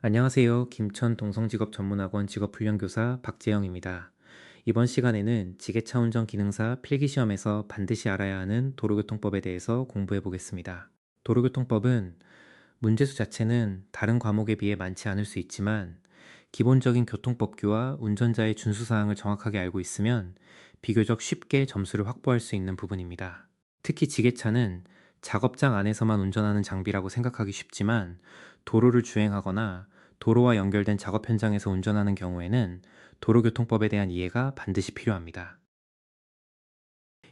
안녕하세요. 김천 동성직업전문학원 직업훈련교사 박재영입니다. 이번 시간에는 지게차 운전 기능사 필기시험에서 반드시 알아야 하는 도로교통법에 대해서 공부해 보겠습니다. 도로교통법은 문제수 자체는 다른 과목에 비해 많지 않을 수 있지만 기본적인 교통법규와 운전자의 준수사항을 정확하게 알고 있으면 비교적 쉽게 점수를 확보할 수 있는 부분입니다. 특히 지게차는 작업장 안에서만 운전하는 장비라고 생각하기 쉽지만 도로를 주행하거나 도로와 연결된 작업 현장에서 운전하는 경우에는 도로교통법에 대한 이해가 반드시 필요합니다.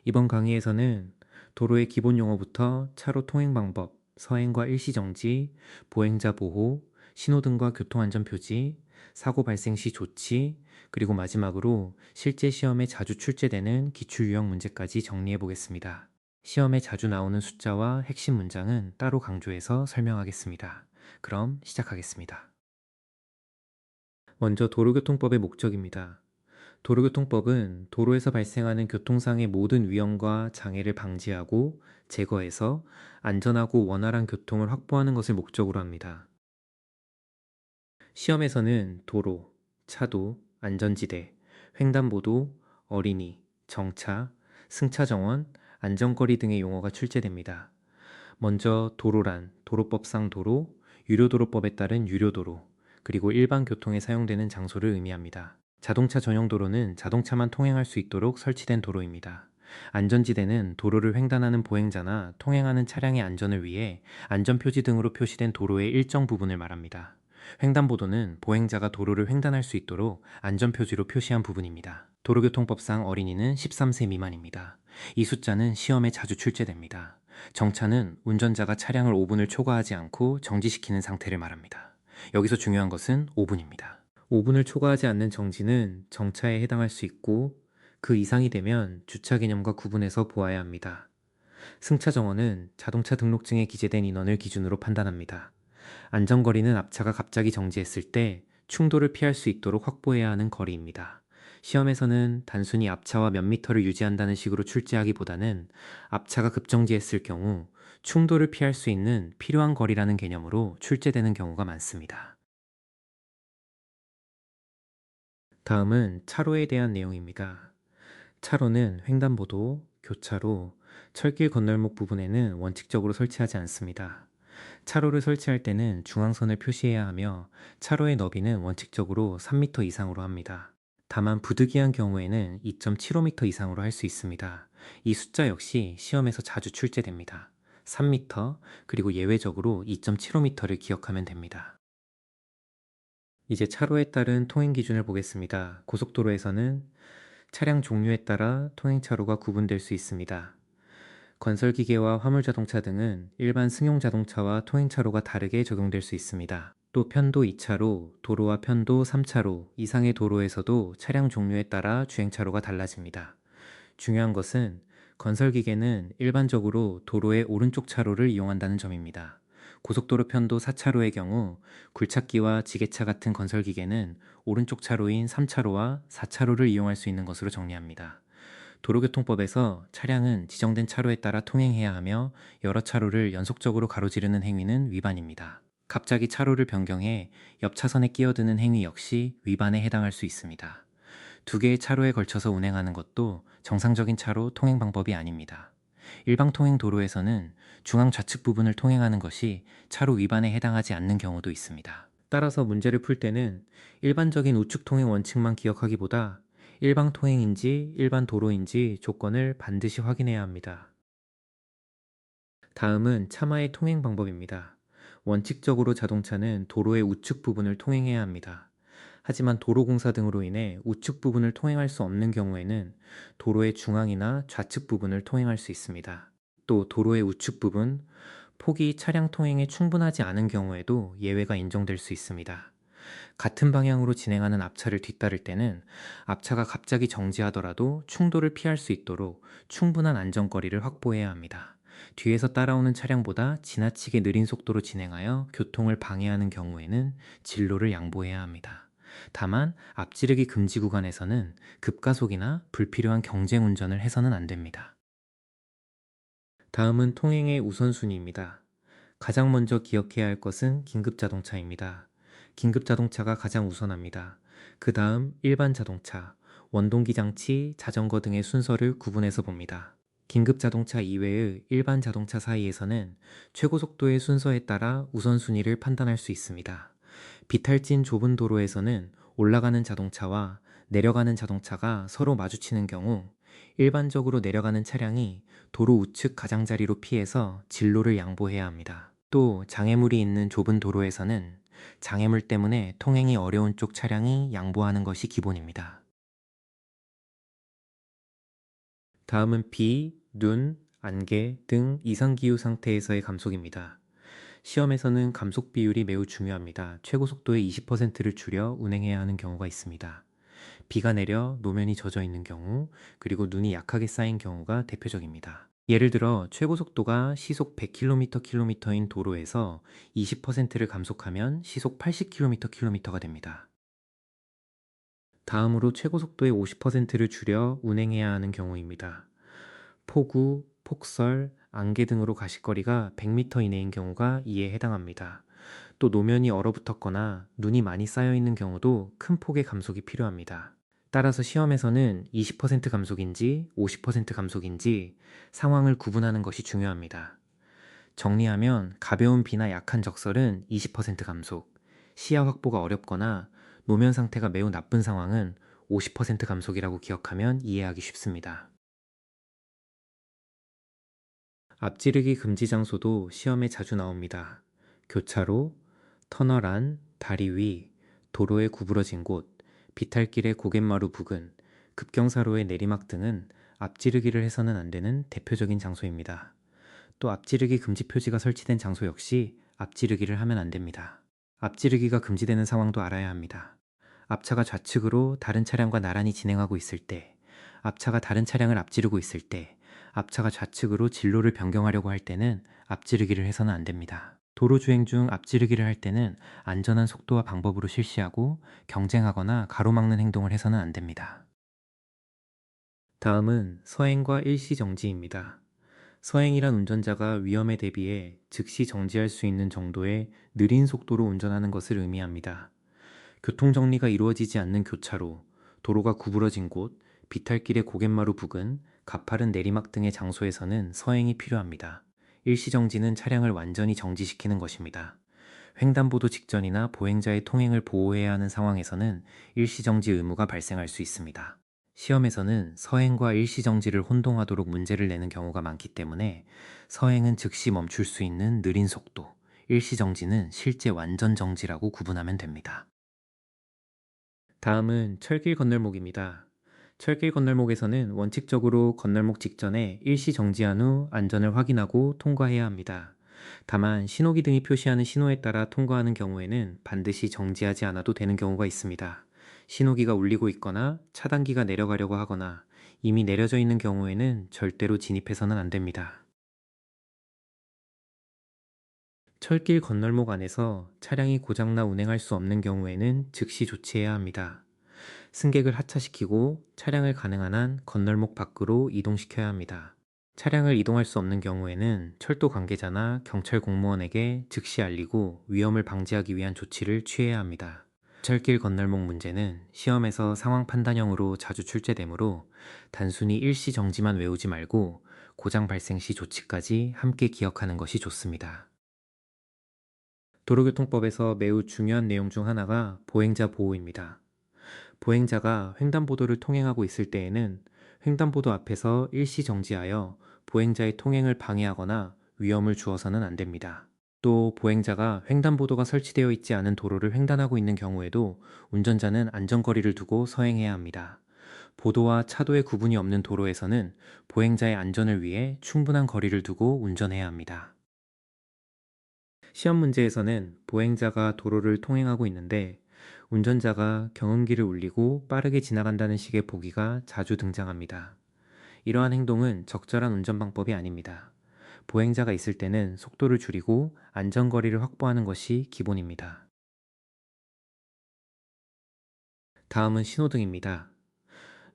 이번 강의에서는 도로의 기본 용어부터 차로 통행 방법, 서행과 일시정지, 보행자 보호, 신호등과 교통안전 표지, 사고 발생 시 조치, 그리고 마지막으로 실제 시험에 자주 출제되는 기출 유형 문제까지 정리해 보겠습니다. 시험에 자주 나오는 숫자와 핵심 문장은 따로 강조해서 설명하겠습니다. 그럼 시작하겠습니다. 먼저 도로교통법의 목적입니다. 도로교통법은 도로에서 발생하는 교통상의 모든 위험과 장애를 방지하고 제거해서 안전하고 원활한 교통을 확보하는 것을 목적으로 합니다. 시험에서는 도로, 차도, 안전지대, 횡단보도, 어린이, 정차, 승차정원, 안전거리 등의 용어가 출제됩니다. 먼저 도로란 도로법상 도로, 유료도로법에 따른 유료도로, 그리고 일반 교통에 사용되는 장소를 의미합니다. 자동차 전용 도로는 자동차만 통행할 수 있도록 설치된 도로입니다. 안전지대는 도로를 횡단하는 보행자나 통행하는 차량의 안전을 위해 안전표지 등으로 표시된 도로의 일정 부분을 말합니다. 횡단보도는 보행자가 도로를 횡단할 수 있도록 안전표지로 표시한 부분입니다. 도로교통법상 어린이는 13세 미만입니다. 이 숫자는 시험에 자주 출제됩니다. 정차는 운전자가 차량을 5분을 초과하지 않고 정지시키는 상태를 말합니다. 여기서 중요한 것은 5분입니다. 5분을 초과하지 않는 정지는 정차에 해당할 수 있고 그 이상이 되면 주차 개념과 구분해서 보아야 합니다. 승차 정원은 자동차 등록증에 기재된 인원을 기준으로 판단합니다. 안전거리는 앞차가 갑자기 정지했을 때 충돌을 피할 수 있도록 확보해야 하는 거리입니다. 시험에서는 단순히 앞차와 몇 미터를 유지한다는 식으로 출제하기보다는 앞차가 급정지했을 경우 충돌을 피할 수 있는 필요한 거리라는 개념으로 출제되는 경우가 많습니다. 다음은 차로에 대한 내용입니다. 차로는 횡단보도, 교차로, 철길 건널목 부분에는 원칙적으로 설치하지 않습니다. 차로를 설치할 때는 중앙선을 표시해야 하며 차로의 너비는 원칙적으로 3m 이상으로 합니다. 다만 부득이한 경우에는 2.75m 이상으로 할 수 있습니다. 이 숫자 역시 시험에서 자주 출제됩니다. 3m, 그리고 예외적으로 2.75m를 기억하면 됩니다. 이제 차로에 따른 통행 기준을 보겠습니다. 고속도로에서는 차량 종류에 따라 통행차로가 구분될 수 있습니다. 건설기계와 화물자동차 등은 일반 승용자동차와 통행차로가 다르게 적용될 수 있습니다. 또 편도 2차로, 도로와 편도 3차로 이상의 도로에서도 차량 종류에 따라 주행차로가 달라집니다. 중요한 것은 건설기계는 일반적으로 도로의 오른쪽 차로를 이용한다는 점입니다. 고속도로 편도 4차로의 경우 굴착기와 지게차 같은 건설기계는 오른쪽 차로인 3차로와 4차로를 이용할 수 있는 것으로 정리합니다. 도로교통법에서 차량은 지정된 차로에 따라 통행해야 하며 여러 차로를 연속적으로 가로지르는 행위는 위반입니다. 갑자기 차로를 변경해 옆 차선에 끼어드는 행위 역시 위반에 해당할 수 있습니다. 두 개의 차로에 걸쳐서 운행하는 것도 정상적인 차로 통행 방법이 아닙니다. 일방 통행 도로에서는 중앙 좌측 부분을 통행하는 것이 차로 위반에 해당하지 않는 경우도 있습니다. 따라서 문제를 풀 때는 일반적인 우측 통행 원칙만 기억하기보다 일방 통행인지 일반 도로인지 조건을 반드시 확인해야 합니다. 다음은 차마의 통행 방법입니다. 원칙적으로 자동차는 도로의 우측 부분을 통행해야 합니다. 하지만 도로공사 등으로 인해 우측 부분을 통행할 수 없는 경우에는 도로의 중앙이나 좌측 부분을 통행할 수 있습니다. 또 도로의 우측 부분, 폭이 차량 통행에 충분하지 않은 경우에도 예외가 인정될 수 있습니다. 같은 방향으로 진행하는 앞차를 뒤따를 때는 앞차가 갑자기 정지하더라도 충돌을 피할 수 있도록 충분한 안전거리를 확보해야 합니다. 뒤에서 따라오는 차량보다 지나치게 느린 속도로 진행하여 교통을 방해하는 경우에는 진로를 양보해야 합니다. 다만 앞지르기 금지 구간에서는 급가속이나 불필요한 경쟁 운전을 해서는 안 됩니다. 다음은 통행의 우선순위입니다. 가장 먼저 기억해야 할 것은 긴급자동차입니다. 긴급 자동차가 가장 우선합니다. 그 다음 일반 자동차, 원동기 장치, 자전거 등의 순서를 구분해서 봅니다. 긴급 자동차 이외의 일반 자동차 사이에서는 최고 속도의 순서에 따라 우선순위를 판단할 수 있습니다. 비탈진 좁은 도로에서는 올라가는 자동차와 내려가는 자동차가 서로 마주치는 경우 일반적으로 내려가는 차량이 도로 우측 가장자리로 피해서 진로를 양보해야 합니다. 또 장애물이 있는 좁은 도로에서는 장애물 때문에 통행이 어려운 쪽 차량이 양보하는 것이 기본입니다. 다음은 비, 눈, 안개 등 이상기후 상태에서의 감속입니다. 시험에서는 감속 비율이 매우 중요합니다. 최고 속도의 20%를 줄여 운행해야 하는 경우가 있습니다. 비가 내려 노면이 젖어 있는 경우, 그리고 눈이 약하게 쌓인 경우가 대표적입니다. 예를 들어 최고 속도가 시속 100km/km인 도로에서 20%를 감속하면 시속 80km/km가 됩니다. 다음으로 최고 속도의 50%를 줄여 운행해야 하는 경우입니다. 폭우, 폭설, 안개 등으로 가시거리가 100m 이내인 경우가 이에 해당합니다. 또 노면이 얼어붙었거나 눈이 많이 쌓여 있는 경우도 큰 폭의 감속이 필요합니다. 따라서 시험에서는 20% 감속인지 50% 감속인지 상황을 구분하는 것이 중요합니다. 정리하면 가벼운 비나 약한 적설은 20% 감속, 시야 확보가 어렵거나 노면 상태가 매우 나쁜 상황은 50% 감속이라고 기억하면 이해하기 쉽습니다. 앞지르기 금지 장소도 시험에 자주 나옵니다. 교차로, 터널 안, 다리 위, 도로의 구부러진 곳, 비탈길의 고갯마루 부근, 급경사로의 내리막 등은 앞지르기를 해서는 안 되는 대표적인 장소입니다. 또 앞지르기 금지 표지가 설치된 장소 역시 앞지르기를 하면 안 됩니다. 앞지르기가 금지되는 상황도 알아야 합니다. 앞차가 좌측으로 다른 차량과 나란히 진행하고 있을 때, 앞차가 다른 차량을 앞지르고 있을 때, 앞차가 좌측으로 진로를 변경하려고 할 때는 앞지르기를 해서는 안 됩니다. 도로 주행 중 앞지르기를 할 때는 안전한 속도와 방법으로 실시하고 경쟁하거나 가로막는 행동을 해서는 안 됩니다. 다음은 서행과 일시정지입니다. 서행이란 운전자가 위험에 대비해 즉시 정지할 수 있는 정도의 느린 속도로 운전하는 것을 의미합니다. 교통정리가 이루어지지 않는 교차로, 도로가 구부러진 곳, 비탈길의 고갯마루 부근, 가파른 내리막 등의 장소에서는 서행이 필요합니다. 일시정지는 차량을 완전히 정지시키는 것입니다. 횡단보도 직전이나 보행자의 통행을 보호해야 하는 상황에서는 일시정지 의무가 발생할 수 있습니다. 시험에서는 서행과 일시정지를 혼동하도록 문제를 내는 경우가 많기 때문에 서행은 즉시 멈출 수 있는 느린 속도, 일시정지는 실제 완전 정지라고 구분하면 됩니다. 다음은 철길 건널목입니다. 철길 건널목에서는 원칙적으로 건널목 직전에 일시 정지한 후 안전을 확인하고 통과해야 합니다. 다만 신호기등이 표시하는 신호에 따라 통과하는 경우에는 반드시 정지하지 않아도 되는 경우가 있습니다. 신호기가 울리고 있거나 차단기가 내려가려고 하거나 이미 내려져 있는 경우에는 절대로 진입해서는 안 됩니다. 철길 건널목 안에서 차량이 고장나 운행할 수 없는 경우에는 즉시 조치해야 합니다. 승객을 하차시키고 차량을 가능한 한 건널목 밖으로 이동시켜야 합니다. 차량을 이동할 수 없는 경우에는 철도 관계자나 경찰 공무원에게 즉시 알리고 위험을 방지하기 위한 조치를 취해야 합니다. 철길 건널목 문제는 시험에서 상황 판단형으로 자주 출제되므로 단순히 일시 정지만 외우지 말고 고장 발생 시 조치까지 함께 기억하는 것이 좋습니다. 도로교통법에서 매우 중요한 내용 중 하나가 보행자 보호입니다. 보행자가 횡단보도를 통행하고 있을 때에는 횡단보도 앞에서 일시 정지하여 보행자의 통행을 방해하거나 위험을 주어서는 안 됩니다. 또 보행자가 횡단보도가 설치되어 있지 않은 도로를 횡단하고 있는 경우에도 운전자는 안전거리를 두고 서행해야 합니다. 보도와 차도의 구분이 없는 도로에서는 보행자의 안전을 위해 충분한 거리를 두고 운전해야 합니다. 시험 문제에서는 보행자가 도로를 통행하고 있는데 운전자가 경운기를 울리고 빠르게 지나간다는 식의 보기가 자주 등장합니다. 이러한 행동은 적절한 운전 방법이 아닙니다. 보행자가 있을 때는 속도를 줄이고 안전거리를 확보하는 것이 기본입니다. 다음은 신호등입니다.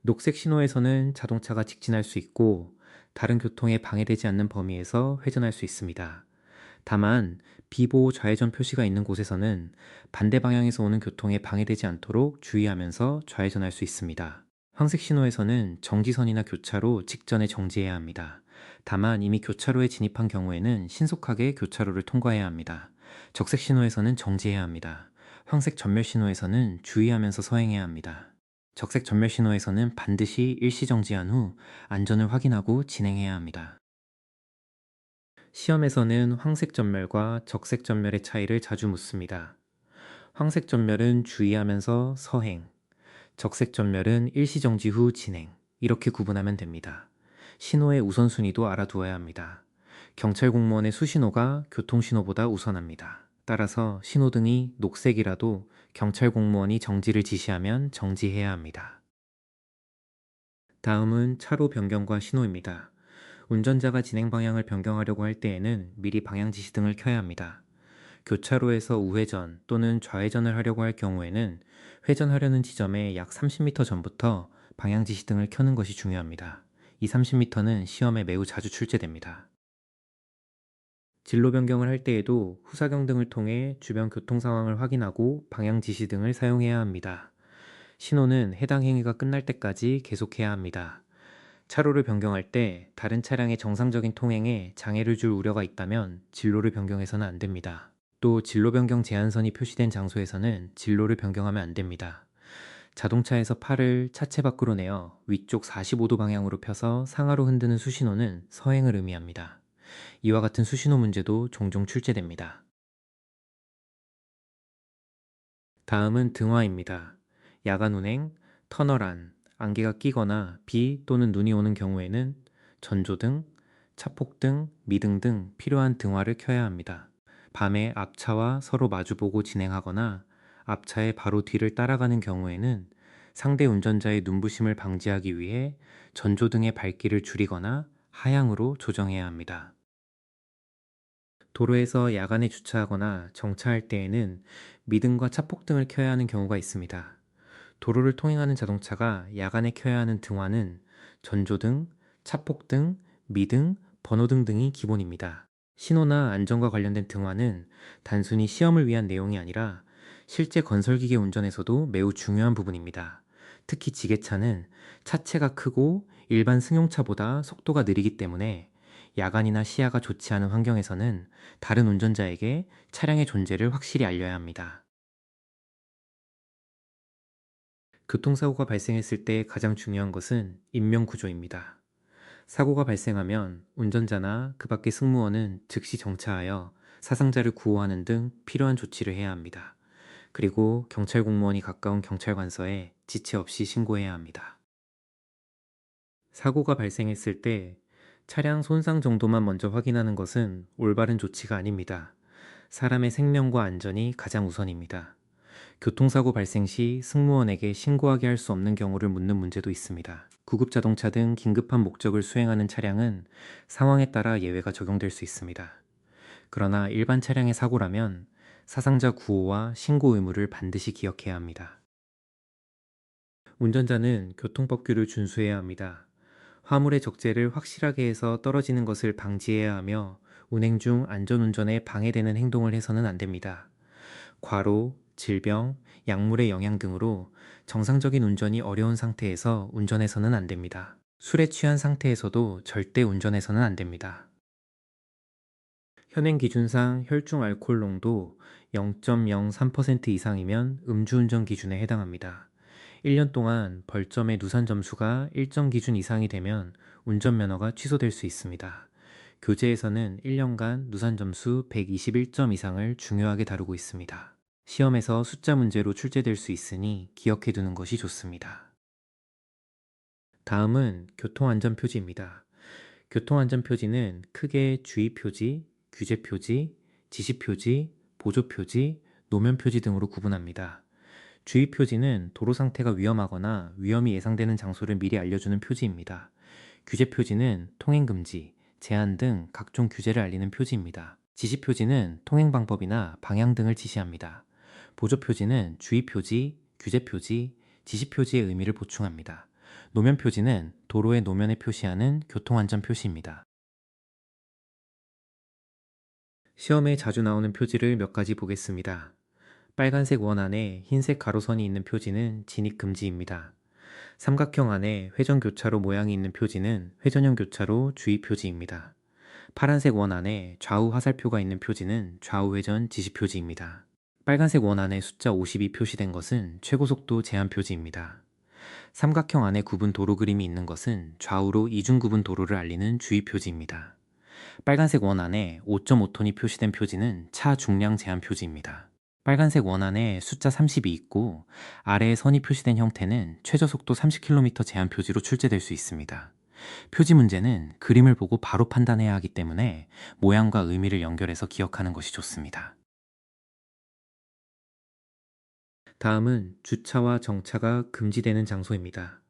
녹색 신호에서는 자동차가 직진할 수 있고 다른 교통에 방해되지 않는 범위에서 회전할 수 있습니다. 다만 비보호 좌회전 표시가 있는 곳에서는 반대 방향에서 오는 교통에 방해되지 않도록 주의하면서 좌회전할 수 있습니다. 황색 신호에서는 정지선이나 교차로 직전에 정지해야 합니다. 다만 이미 교차로에 진입한 경우에는 신속하게 교차로를 통과해야 합니다. 적색 신호에서는 정지해야 합니다. 황색 전멸 신호에서는 주의하면서 서행해야 합니다. 적색 전멸 신호에서는 반드시 일시 정지한 후 안전을 확인하고 진행해야 합니다. 시험에서는 황색 전멸과 적색 전멸의 차이를 자주 묻습니다. 황색 전멸은 주의하면서 서행, 적색 전멸은 일시 정지 후 진행, 이렇게 구분하면 됩니다. 신호의 우선순위도 알아두어야 합니다. 경찰 공무원의 수신호가 교통신호보다 우선합니다. 따라서 신호등이 녹색이라도 경찰 공무원이 정지를 지시하면 정지해야 합니다. 다음은 차로 변경과 신호입니다. 운전자가 진행 방향을 변경하려고 할 때에는 미리 방향 지시등을 켜야 합니다. 교차로에서 우회전 또는 좌회전을 하려고 할 경우에는 회전하려는 지점에 약 30m 전부터 방향 지시등을 켜는 것이 중요합니다. 이 30m는 시험에 매우 자주 출제됩니다. 진로 변경을 할 때에도 후사경 등을 통해 주변 교통 상황을 확인하고 방향 지시 등을 사용해야 합니다. 신호는 해당 행위가 끝날 때까지 계속해야 합니다. 차로를 변경할 때 다른 차량의 정상적인 통행에 장애를 줄 우려가 있다면 진로를 변경해서는 안 됩니다. 또 진로 변경 제한선이 표시된 장소에서는 진로를 변경하면 안 됩니다. 자동차에서 팔을 차체 밖으로 내어 위쪽 45도 방향으로 펴서 상하로 흔드는 수신호는 서행을 의미합니다. 이와 같은 수신호 문제도 종종 출제됩니다. 다음은 등화입니다. 야간 운행, 터널 안, 안개가 끼거나 비 또는 눈이 오는 경우에는 전조등, 차폭등, 미등 등 필요한 등화를 켜야 합니다. 밤에 앞차와 서로 마주보고 진행하거나 앞차의 바로 뒤를 따라가는 경우에는 상대 운전자의 눈부심을 방지하기 위해 전조등의 밝기를 줄이거나 하향으로 조정해야 합니다. 도로에서 야간에 주차하거나 정차할 때에는 미등과 차폭등을 켜야 하는 경우가 있습니다. 도로를 통행하는 자동차가 야간에 켜야 하는 등화는 전조등, 차폭등, 미등, 번호등 등이 기본입니다. 신호나 안전과 관련된 등화는 단순히 시험을 위한 내용이 아니라 실제 건설기계 운전에서도 매우 중요한 부분입니다. 특히 지게차는 차체가 크고 일반 승용차보다 속도가 느리기 때문에 야간이나 시야가 좋지 않은 환경에서는 다른 운전자에게 차량의 존재를 확실히 알려야 합니다. 교통사고가 발생했을 때 가장 중요한 것은 인명구조입니다. 사고가 발생하면 운전자나 그 밖의 승무원은 즉시 정차하여 사상자를 구호하는 등 필요한 조치를 해야 합니다. 그리고 경찰 공무원이 가까운 경찰관서에 지체 없이 신고해야 합니다. 사고가 발생했을 때 차량 손상 정도만 먼저 확인하는 것은 올바른 조치가 아닙니다. 사람의 생명과 안전이 가장 우선입니다. 교통사고 발생 시 승무원에게 신고하게 할 수 없는 경우를 묻는 문제도 있습니다. 구급자동차 등 긴급한 목적을 수행하는 차량은 상황에 따라 예외가 적용될 수 있습니다. 그러나 일반 차량의 사고라면 사상자 구호와 신고 의무를 반드시 기억해야 합니다. 운전자는 교통법규를 준수해야 합니다. 화물의 적재를 확실하게 해서 떨어지는 것을 방지해야 하며 운행 중 안전운전에 방해되는 행동을 해서는 안 됩니다. 과로, 질병, 약물의 영향 등으로 정상적인 운전이 어려운 상태에서 운전해서는 안 됩니다. 술에 취한 상태에서도 절대 운전해서는 안 됩니다. 현행 기준상 혈중 알코올 농도 0.03% 이상이면 음주운전 기준에 해당합니다. 1년 동안 벌점의 누산 점수가 일정 기준 이상이 되면 운전면허가 취소될 수 있습니다. 교재에서는 1년간 누산 점수 121점 이상을 중요하게 다루고 있습니다. 시험에서 숫자 문제로 출제될 수 있으니 기억해 두는 것이 좋습니다. 다음은 교통안전표지입니다. 교통안전표지는 크게 주의표지, 규제표지, 지시표지, 보조표지, 노면표지 등으로 구분합니다. 주의표지는 도로 상태가 위험하거나 위험이 예상되는 장소를 미리 알려주는 표지입니다. 규제표지는 통행금지, 제한 등 각종 규제를 알리는 표지입니다. 지시표지는 통행 방법이나 방향 등을 지시합니다. 보조표지는 주의표지, 규제표지, 지시표지의 의미를 보충합니다. 노면표지는 도로의 노면에 표시하는 교통안전 표시입니다. 시험에 자주 나오는 표지를 몇 가지 보겠습니다. 빨간색 원 안에 흰색 가로선이 있는 표지는 진입 금지입니다. 삼각형 안에 회전 교차로 모양이 있는 표지는 회전형 교차로 주의 표지입니다. 파란색 원 안에 좌우 화살표가 있는 표지는 좌우 회전 지시 표지입니다. 빨간색 원 안에 숫자 50이 표시된 것은 최고속도 제한 표지입니다. 삼각형 안에 구분 도로 그림이 있는 것은 좌우로 이중 구분 도로를 알리는 주의 표지입니다. 빨간색 원 안에 5.5톤이 표시된 표지는 차 중량 제한 표지입니다. 빨간색 원 안에 숫자 30이 있고 아래에 선이 표시된 형태는 최저속도 30km 제한 표지로 출제될 수 있습니다. 표지 문제는 그림을 보고 바로 판단해야 하기 때문에 모양과 의미를 연결해서 기억하는 것이 좋습니다. 다음은 주차와 정차가 금지되는 장소입니다.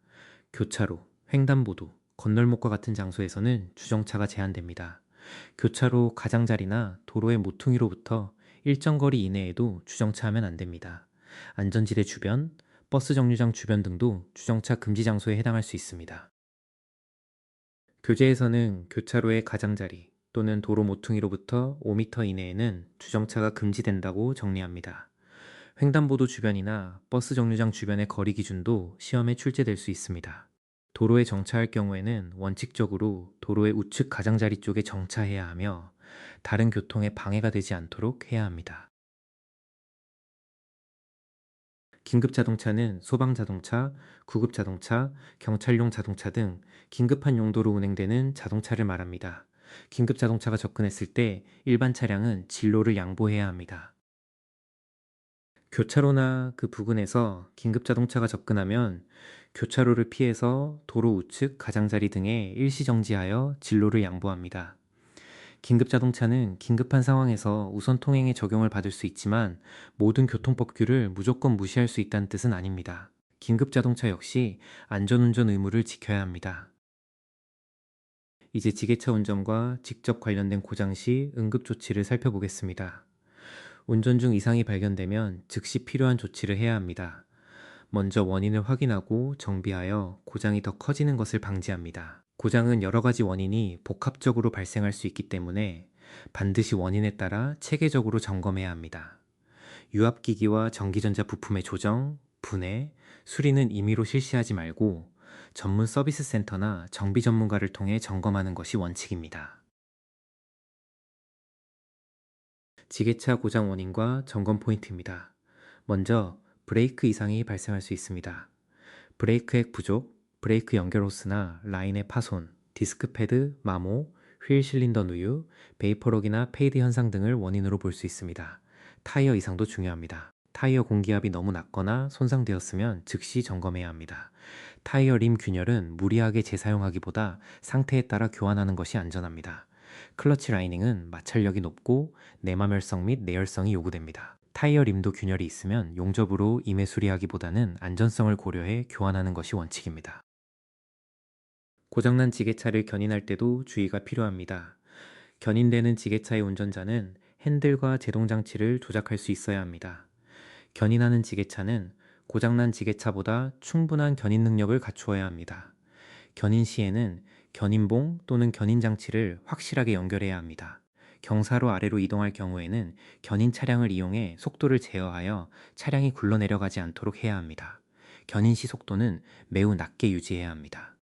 교차로, 횡단보도, 건널목과 같은 장소에서는 주정차가 제한됩니다. 교차로 가장자리나 도로의 모퉁이로부터 일정 거리 이내에도 주정차하면 안 됩니다. 안전지대 주변, 버스 정류장 주변 등도 주정차 금지 장소에 해당할 수 있습니다. 교재에서는 교차로의 가장자리 또는 도로 모퉁이로부터 5m 이내에는 주정차가 금지된다고 정리합니다. 횡단보도 주변이나 버스 정류장 주변의 거리 기준도 시험에 출제될 수 있습니다. 도로에 정차할 경우에는 원칙적으로 도로의 우측 가장자리 쪽에 정차해야 하며 다른 교통에 방해가 되지 않도록 해야 합니다. 긴급자동차는 소방자동차, 구급자동차, 경찰용 자동차 등 긴급한 용도로 운행되는 자동차를 말합니다. 긴급자동차가 접근했을 때 일반 차량은 진로를 양보해야 합니다. 교차로나 그 부근에서 긴급자동차가 접근하면 교차로를 피해서 도로 우측 가장자리 등에 일시정지하여 진로를 양보합니다. 긴급자동차는 긴급한 상황에서 우선 통행에 적용을 받을 수 있지만 모든 교통법규를 무조건 무시할 수 있다는 뜻은 아닙니다. 긴급자동차 역시 안전운전 의무를 지켜야 합니다. 이제 지게차 운전과 직접 관련된 고장 시 응급조치를 살펴보겠습니다. 운전 중 이상이 발견되면 즉시 필요한 조치를 해야 합니다. 먼저 원인을 확인하고 정비하여 고장이 더 커지는 것을 방지합니다. 고장은 여러 가지 원인이 복합적으로 발생할 수 있기 때문에 반드시 원인에 따라 체계적으로 점검해야 합니다. 유압기기와 전기전자 부품의 조정, 분해, 수리는 임의로 실시하지 말고 전문 서비스 센터나 정비 전문가를 통해 점검하는 것이 원칙입니다. 지게차 고장 원인과 점검 포인트입니다. 먼저 브레이크 이상이 발생할 수 있습니다. 브레이크액 부족, 브레이크 연결 호스나 라인의 파손, 디스크 패드, 마모, 휠 실린더 누유, 베이퍼럭이나 페이드 현상 등을 원인으로 볼 수 있습니다. 타이어 이상도 중요합니다. 타이어 공기압이 너무 낮거나 손상되었으면 즉시 점검해야 합니다. 타이어 림 균열은 무리하게 재사용하기보다 상태에 따라 교환하는 것이 안전합니다. 클러치 라이닝은 마찰력이 높고 내마멸성 및 내열성이 요구됩니다. 타이어 림도 균열이 있으면 용접으로 임해 수리하기보다는 안전성을 고려해 교환하는 것이 원칙입니다. 고장난 지게차를 견인할 때도 주의가 필요합니다. 견인되는 지게차의 운전자는 핸들과 제동장치를 조작할 수 있어야 합니다. 견인하는 지게차는 고장난 지게차보다 충분한 견인 능력을 갖추어야 합니다. 견인 시에는 견인봉 또는 견인장치를 확실하게 연결해야 합니다. 경사로 아래로 이동할 경우에는 견인 차량을 이용해 속도를 제어하여 차량이 굴러내려가지 않도록 해야 합니다. 견인 시 속도는 매우 낮게 유지해야 합니다.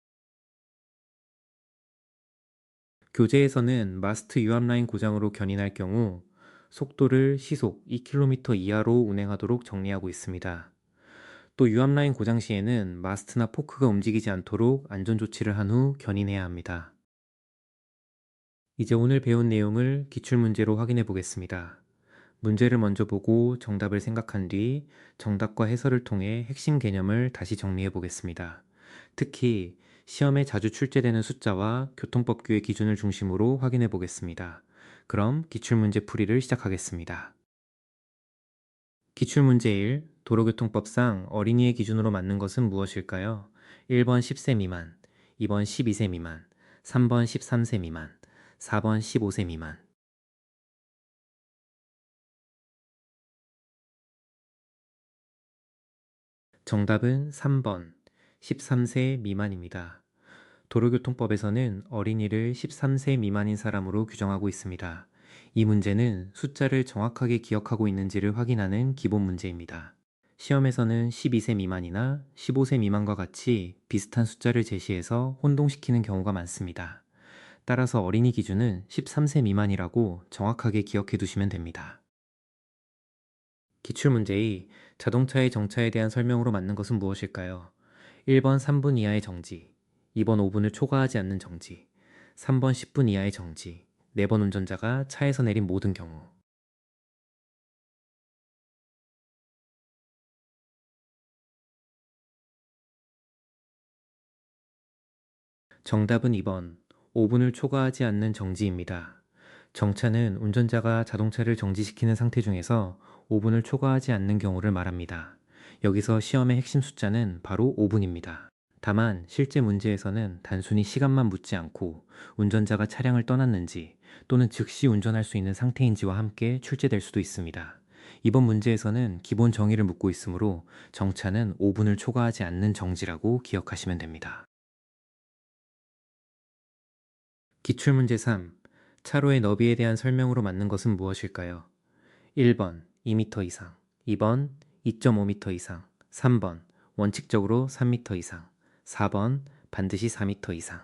교재에서는 마스트 유압라인 고장으로 견인할 경우 속도를 시속 2km 이하로 운행하도록 정리하고 있습니다. 또 유압라인 고장 시에는 마스트나 포크가 움직이지 않도록 안전조치를 한 후 견인해야 합니다. 이제 오늘 배운 내용을 기출문제로 확인해 보겠습니다. 문제를 먼저 보고 정답을 생각한 뒤 정답과 해설을 통해 핵심 개념을 다시 정리해 보겠습니다. 특히 시험에 자주 출제되는 숫자와 교통법규의 기준을 중심으로 확인해 보겠습니다. 그럼 기출문제 풀이를 시작하겠습니다. 기출문제 1. 도로교통법상 어린이의 기준으로 맞는 것은 무엇일까요? 1번 10세 미만, 2번 12세 미만, 3번 13세 미만, 4번 15세 미만. 정답은 3번 13세 미만입니다. 도로교통법에서는 어린이를 13세 미만인 사람으로 규정하고 있습니다. 이 문제는 숫자를 정확하게 기억하고 있는지를 확인하는 기본 문제입니다. 시험에서는 12세 미만이나 15세 미만과 같이 비슷한 숫자를 제시해서 혼동시키는 경우가 많습니다. 따라서 어린이 기준은 13세 미만이라고 정확하게 기억해 두시면 됩니다. 기출문제 2. 자동차의 정차에 대한 설명으로 맞는 것은 무엇일까요? 1번 3분 이하의 정지, 2번 5분을 초과하지 않는 정지, 3번 10분 이하의 정지, 4번 운전자가 차에서 내린 모든 경우. 정답은 2번 5분을 초과하지 않는 정지입니다. 정차는 운전자가 자동차를 정지시키는 상태 중에서 5분을 초과하지 않는 경우를 말합니다. 여기서 시험의 핵심 숫자는 바로 5분입니다. 다만 실제 문제에서는 단순히 시간만 묻지 않고 운전자가 차량을 떠났는지 또는 즉시 운전할 수 있는 상태인지와 함께 출제될 수도 있습니다. 이번 문제에서는 기본 정의를 묻고 있으므로 정차는 5분을 초과하지 않는 정지라고 기억하시면 됩니다. 기출문제 3. 차로의 너비에 대한 설명으로 맞는 것은 무엇일까요? 1번 2m 이상, 2번 2.5m 이상, 3번 원칙적으로 3m 이상, 4번 반드시 4m 이상.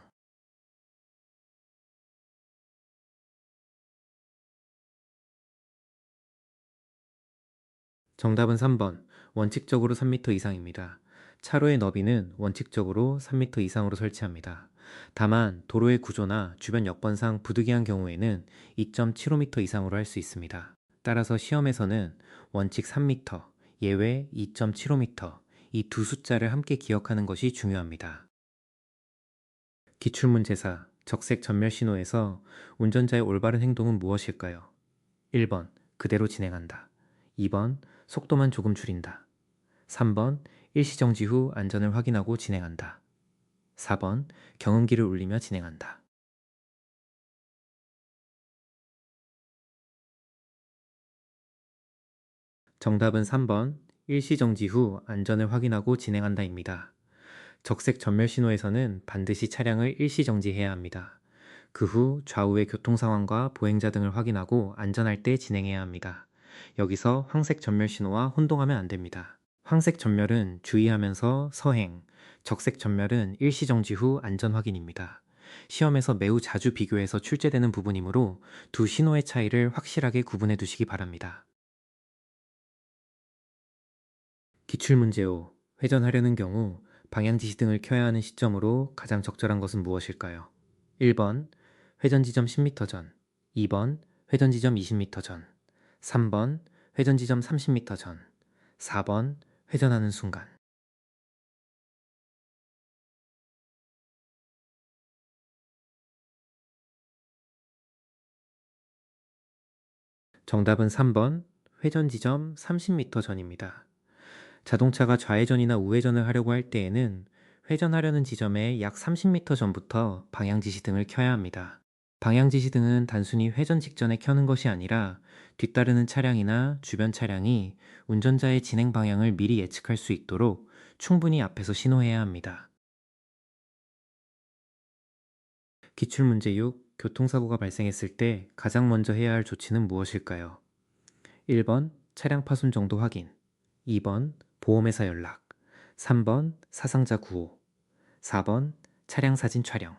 정답은 3번 원칙적으로 3m 이상입니다. 차로의 너비는 원칙적으로 3m 이상으로 설치합니다. 다만 도로의 구조나 주변 여건상 부득이한 경우에는 2.75m 이상으로 할 수 있습니다. 따라서 시험에서는 원칙 3m, 예외 2.75m 이 두 숫자를 함께 기억하는 것이 중요합니다. 기출문제 4. 적색 전멸 신호에서 운전자의 올바른 행동은 무엇일까요? 1번 그대로 진행한다. 2번 속도만 조금 줄인다. 3번 일시정지 후 안전을 확인하고 진행한다. 4번 경운기를 울리며 진행한다. 정답은 3번 일시정지 후 안전을 확인하고 진행한다입니다. 적색 전멸 신호에서는 반드시 차량을 일시정지해야 합니다. 그 후 좌우의 교통 상황과 보행자 등을 확인하고 안전할 때 진행해야 합니다. 여기서 황색 전멸 신호와 혼동하면 안 됩니다. 황색 전멸은 주의하면서 서행, 적색 전멸은 일시정지 후 안전 확인입니다. 시험에서 매우 자주 비교해서 출제되는 부분이므로 두 신호의 차이를 확실하게 구분해 두시기 바랍니다. 기출문제 5. 회전하려는 경우 방향지시등을 켜야 하는 시점으로 가장 적절한 것은 무엇일까요? 1번 회전 지점 10m 전, 2번 회전 지점 20m 전, 3번 회전 지점 30m 전, 4번 회전하는 순간. 정답은 3번 회전 지점 30m 전입니다. 자동차가 좌회전이나 우회전을 하려고 할 때에는 회전하려는 지점의 약 30m 전부터 방향지시등을 켜야 합니다. 방향지시등은 단순히 회전 직전에 켜는 것이 아니라 뒤따르는 차량이나 주변 차량이 운전자의 진행 방향을 미리 예측할 수 있도록 충분히 앞에서 신호해야 합니다. 기출문제 6. 교통사고가 발생했을 때 가장 먼저 해야 할 조치는 무엇일까요? 1번 차량 파손 정도 확인, 2번 보험회사 연락, 3번 사상자 구호, 4번 차량 사진 촬영.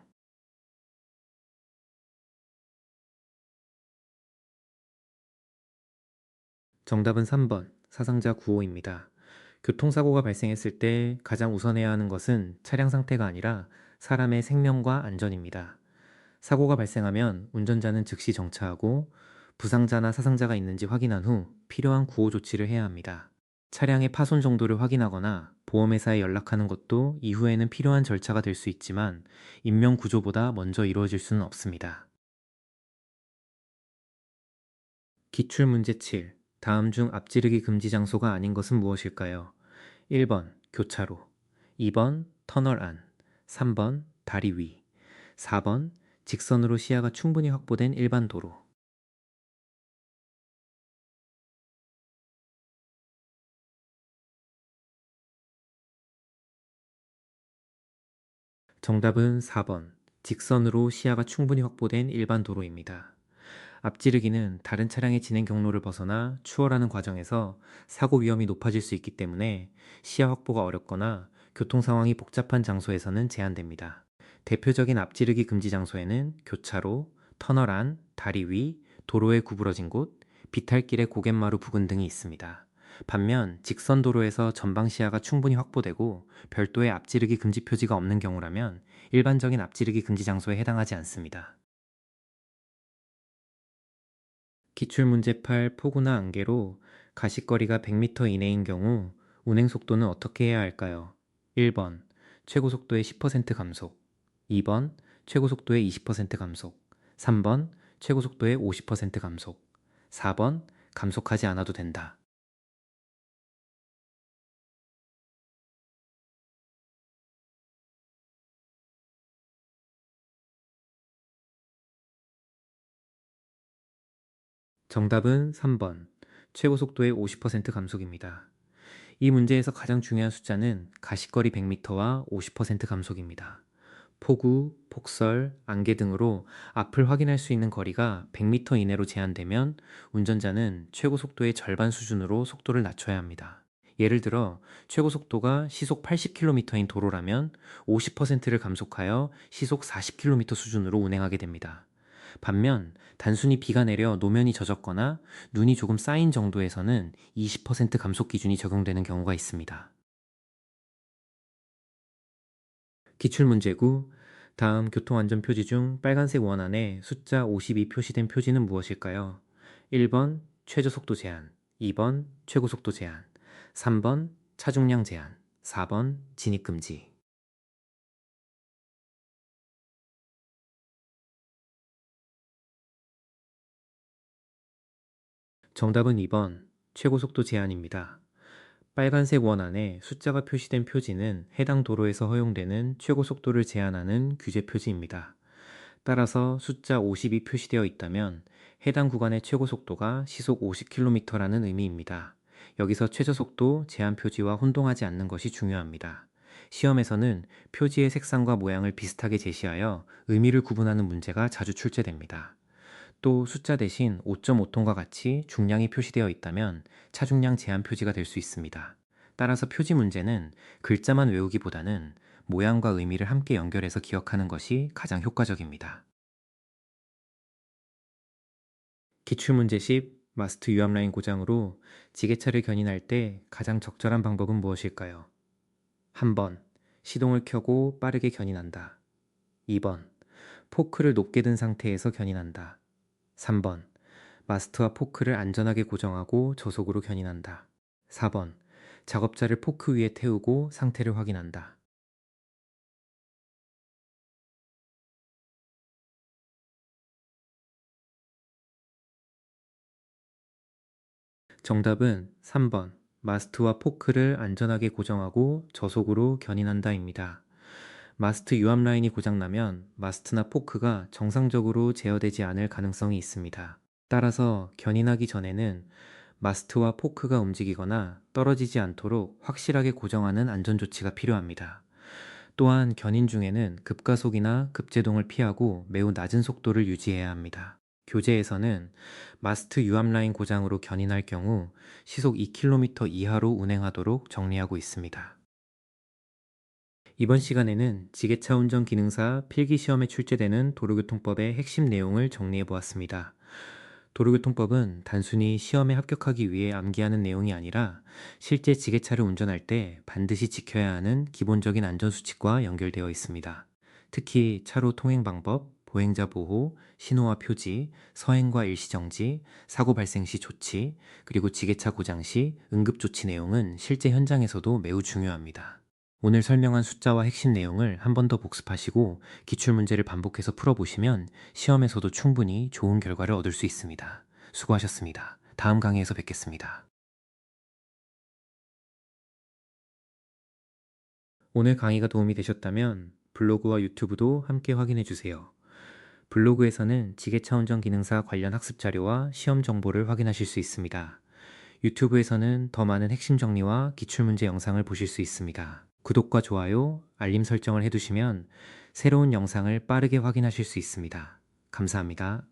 정답은 3번 사상자 구호입니다. 교통사고가 발생했을 때 가장 우선해야 하는 것은 차량 상태가 아니라 사람의 생명과 안전입니다. 사고가 발생하면 운전자는 즉시 정차하고 부상자나 사상자가 있는지 확인한 후 필요한 구호 조치를 해야 합니다. 차량의 파손 정도를 확인하거나 보험회사에 연락하는 것도 이후에는 필요한 절차가 될 수 있지만 인명구조보다 먼저 이루어질 수는 없습니다. 기출문제 7. 다음 중 앞지르기 금지 장소가 아닌 것은 무엇일까요? 1번 교차로, 2번 터널 안, 3번 다리 위, 4번 직선으로 시야가 충분히 확보된 일반 도로. 정답은 4번 직선으로 시야가 충분히 확보된 일반 도로입니다. 앞지르기는 다른 차량의 진행 경로를 벗어나 추월하는 과정에서 사고 위험이 높아질 수 있기 때문에 시야 확보가 어렵거나 교통 상황이 복잡한 장소에서는 제한됩니다. 대표적인 앞지르기 금지 장소에는 교차로, 터널 안, 다리 위, 도로에 구부러진 곳, 비탈길의 고갯마루 부근 등이 있습니다. 반면 직선 도로에서 전방 시야가 충분히 확보되고 별도의 앞지르기 금지 표지가 없는 경우라면 일반적인 앞지르기 금지 장소에 해당하지 않습니다. 기출문제 8 폭우나 안개로 가시거리가 100m 이내인 경우 운행 속도는 어떻게 해야 할까요? 1번 최고 속도의 10% 감속, 2번 최고 속도의 20% 감속, 3번 최고 속도의 50% 감속, 4번 감속하지 않아도 된다. 정답은 3번 최고 속도의 50% 감속입니다. 이 문제에서 가장 중요한 숫자는 가시거리 100m와 50% 감속입니다. 폭우, 폭설, 안개 등으로 앞을 확인할 수 있는 거리가 100m 이내로 제한되면 운전자는 최고 속도의 절반 수준으로 속도를 낮춰야 합니다. 예를 들어 최고 속도가 시속 80km인 도로라면 50%를 감속하여 시속 40km 수준으로 운행하게 됩니다. 반면 단순히 비가 내려 노면이 젖었거나 눈이 조금 쌓인 정도에서는 20% 감속 기준이 적용되는 경우가 있습니다. 기출문제구 다음 교통안전표지 중 빨간색 원 안에 숫자 50이 표시된 표지는 무엇일까요? 1번 최저속도 제한, 2번 최고속도 제한, 3번 차중량 제한, 4번 진입금지. 정답은 2번 최고속도 제한입니다. 빨간색 원 안에 숫자가 표시된 표지는 해당 도로에서 허용되는 최고속도를 제한하는 규제 표지입니다. 따라서 숫자 50이 표시되어 있다면 해당 구간의 최고속도가 시속 50km라는 의미입니다. 여기서 최저속도 제한 표지와 혼동하지 않는 것이 중요합니다. 시험에서는 표지의 색상과 모양을 비슷하게 제시하여 의미를 구분하는 문제가 자주 출제됩니다. 또 숫자 대신 5.5톤과 같이 중량이 표시되어 있다면 차중량 제한 표지가 될 수 있습니다. 따라서 표지 문제는 글자만 외우기보다는 모양과 의미를 함께 연결해서 기억하는 것이 가장 효과적입니다. 기출문제 10 마스트 유압라인 고장으로 지게차를 견인할 때 가장 적절한 방법은 무엇일까요? 1번 시동을 켜고 빠르게 견인한다. 2번 포크를 높게 든 상태에서 견인한다. 3번 마스트와 포크를 안전하게 고정하고 저속으로 견인한다. 4번 작업자를 포크 위에 태우고 상태를 확인한다. 정답은 3번 마스트와 포크를 안전하게 고정하고 저속으로 견인한다입니다. 마스트 유압 라인이 고장나면 마스트나 포크가 정상적으로 제어되지 않을 가능성이 있습니다. 따라서 견인하기 전에는 마스트와 포크가 움직이거나 떨어지지 않도록 확실하게 고정하는 안전조치가 필요합니다. 또한 견인 중에는 급가속이나 급제동을 피하고 매우 낮은 속도를 유지해야 합니다. 교재에서는 마스트 유압 라인 고장으로 견인할 경우 시속 2km 이하로 운행하도록 정리하고 있습니다. 이번 시간에는 지게차 운전 기능사 필기시험에 출제되는 도로교통법의 핵심 내용을 정리해 보았습니다. 도로교통법은 단순히 시험에 합격하기 위해 암기하는 내용이 아니라 실제 지게차를 운전할 때 반드시 지켜야 하는 기본적인 안전수칙과 연결되어 있습니다. 특히 차로 통행 방법, 보행자 보호, 신호와 표지, 서행과 일시정지, 사고 발생 시 조치, 그리고 지게차 고장 시 응급조치 내용은 실제 현장에서도 매우 중요합니다. 오늘 설명한 숫자와 핵심 내용을 한 번 더 복습하시고 기출문제를 반복해서 풀어보시면 시험에서도 충분히 좋은 결과를 얻을 수 있습니다. 수고하셨습니다. 다음 강의에서 뵙겠습니다. 오늘 강의가 도움이 되셨다면 블로그와 유튜브도 함께 확인해 주세요. 블로그에서는 지게차 운전 기능사 관련 학습 자료와 시험 정보를 확인하실 수 있습니다. 유튜브에서는 더 많은 핵심 정리와 기출문제 영상을 보실 수 있습니다. 구독과 좋아요, 알림 설정을 해두시면 새로운 영상을 빠르게 확인하실 수 있습니다. 감사합니다.